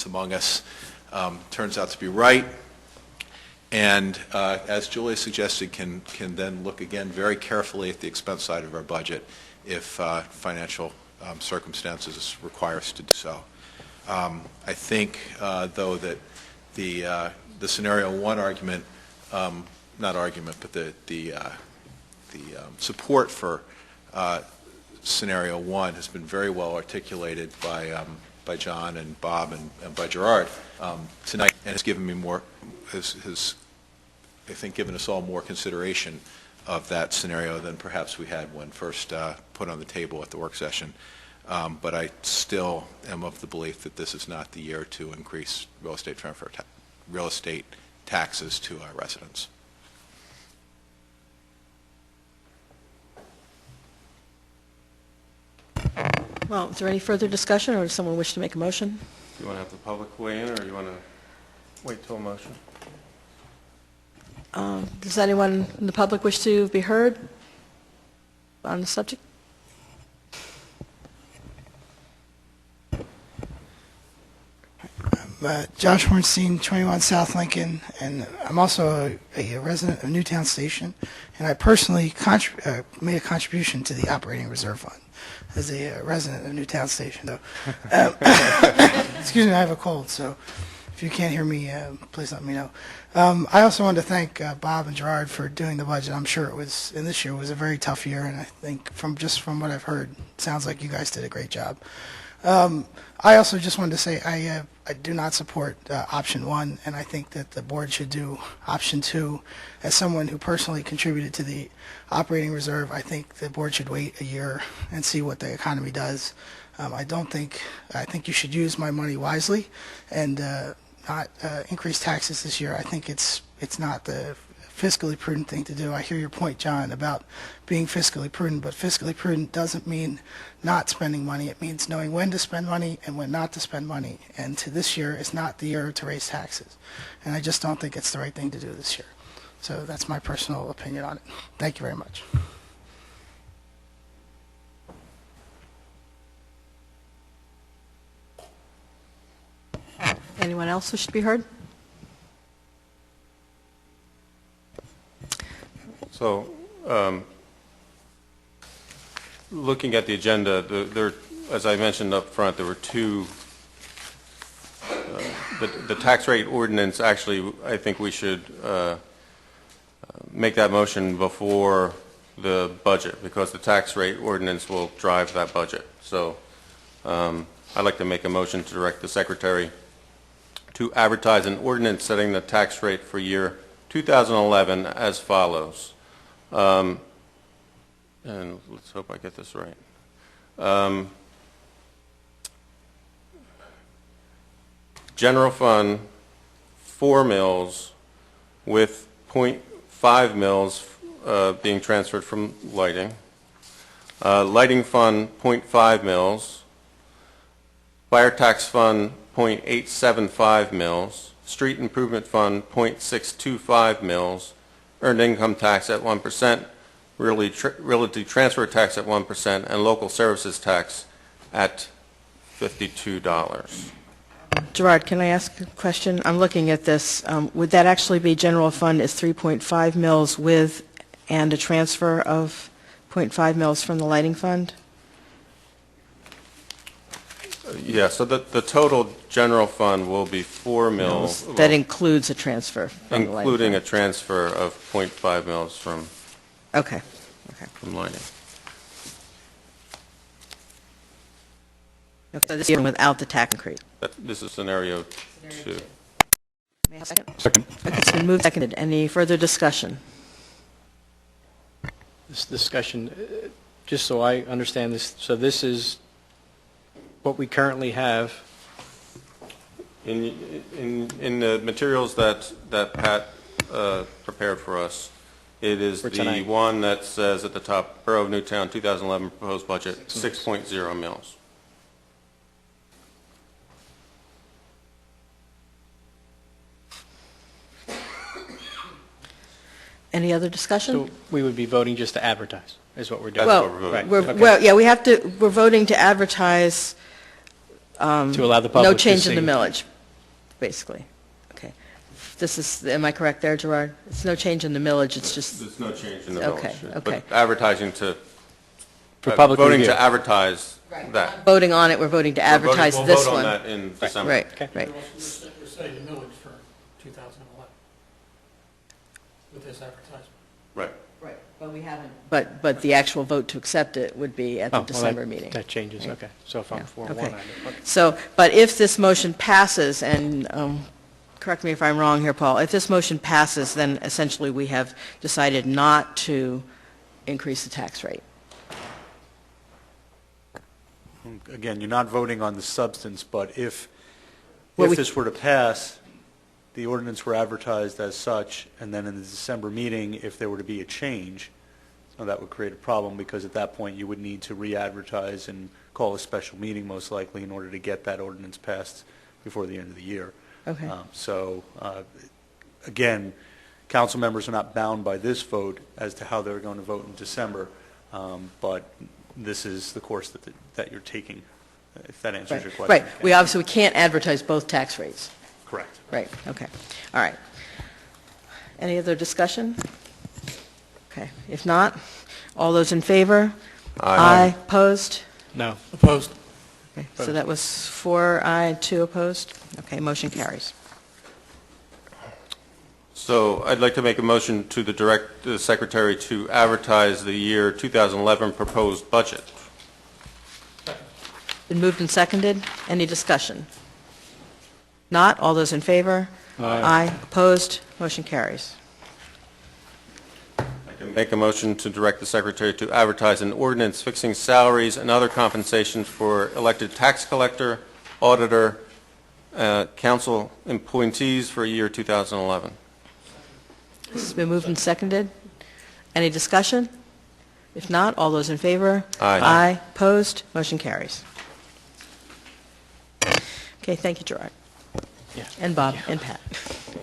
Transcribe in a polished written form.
ignorance among us turns out to be right, and as Julia suggested, can then look again very carefully at the expense side of our budget if financial circumstances require us to do so. I think, though, that the scenario one argument, not argument, but the support for scenario one has been very well articulated by John and Bob and by Gerard tonight, and has given me more, has I think given us all more consideration of that scenario than perhaps we had when first put on the table at the work session. But I still am of the belief that this is not the year to increase real estate taxes to our residents. Well, is there any further discussion, or does someone wish to make a motion? Do you want to have the public weigh in, or do you want to wait till a motion? Does anyone in the public wish to be heard on the subject? Josh Hornstein, 21 South Lincoln, and I'm also a resident of Newtown Station, and I personally made a contribution to the operating reserve fund as a resident of Newtown Station. Though, excuse me, I have a cold, so if you can't hear me, please let me know. I also wanted to thank Bob and Gerard for doing the budget. I'm sure it was, and this year was a very tough year, and I think from what I've heard, it sounds like you guys did a great job. I also just wanted to say I do not support option one, and I think that the board should do option two. As someone who personally contributed to the operating reserve, I think the board should wait a year and see what the economy does. I think you should use my money wisely and not increase taxes this year. I think it's not the fiscally prudent thing to do. I hear your point, John, about being fiscally prudent, but fiscally prudent doesn't mean not spending money. It means knowing when to spend money and when not to spend money. And to this year is not the year to raise taxes. And I just don't think it's the right thing to do this year. So that's my personal opinion on it. Thank you very much. Anyone else wish to be heard? So, looking at the agenda, as I mentioned up front, there were two. The tax rate ordinance, actually, I think we should make that motion before the budget, because the tax rate ordinance will drive that budget. So, I'd like to make a motion to direct the Secretary to advertise an ordinance setting the tax rate for year 2011 as follows. And let's hope I get this right. General fund, 4 mills, with 0.5 mills being transferred from lighting. Lighting fund, 0.5 mills. Fire tax fund, 0.875 mills. Street improvement fund, 0.625 mills. Earned income tax at 1%, realty transfer tax at 1%, and local services tax at $52. Gerard, can I ask a question? I'm looking at this. Would that actually be general fund is 3.5 mils with and a transfer of 0.5 mils from the lighting fund? Yeah, so the total general fund will be 4 mills. That includes a transfer from the lighting Including a fund. transfer of 0.5 mils from Okay. lighting. So this year without the tax increase. This is scenario 2. May I have a second? Second. Okay, it's been moved, seconded. Any further discussion? This discussion, just so I understand this, so this is what we currently have. In the materials that Pat prepared for us, it is For the tonight. one that says at the top, Borough of Newtown 2011 proposed budget, 6.0 mils. Any other discussion? So we would be voting just to advertise, is what we're doing. That's Well, what we're voting. Right. Okay. Well, yeah, we're voting to advertise To allow the no public to change in the see. millage, basically. Okay. This is, am I correct there, Gerard? It's no change in the millage, it's just, There's no change in the millage. Okay, okay. But advertising to, For public voting review. to advertise that. voting on it, we're voting to advertise this We'll one. vote on that in December. Right, Okay. right. We're setting the millage for 2011 with this advertisement. Right. Right, but we haven't. But the actual vote to accept it would be at Oh, the well, December that- meeting. That changes, Right. okay. So if I'm Yeah, for okay. one, okay. So, but if this motion passes, and correct me if I'm wrong here, Paul, if this motion passes, then essentially we have decided not to increase the tax rate. Again, you're not voting on the substance, but if Well, we- this were to pass, the ordinance were advertised as such, and then in the December meeting, if there were to be a change, so that would create a problem, because at that point, you would need to re-advertise and call a special meeting, most likely, in order to get that ordinance passed before the end of the year. Okay. So, again, council members are not bound by this vote as to how they're going to vote in December, but this is the course that you're taking, if that answers your question. Right, we obviously can't advertise both tax rates. Correct. Right, okay, all right. Any other discussion? Okay, if not, all those in favor? Aye. Opposed? No. Opposed? Okay, so that was 4 aye, 2 opposed? Okay, motion carries. So I'd like to make a motion to direct the secretary to advertise the year 2011 proposed budget. Been moved and seconded, any discussion? Not, all those in favor? Aye. Opposed? Motion carries. I can make a motion to direct the secretary to advertise an ordinance fixing salaries and other compensations for elected tax collector, auditor, council appointees for year 2011. This has been moved and seconded. Any discussion? If not, all those in favor? Aye. Opposed? Motion carries. Okay, thank you, Gerard. Yeah. And Bob, and Pat.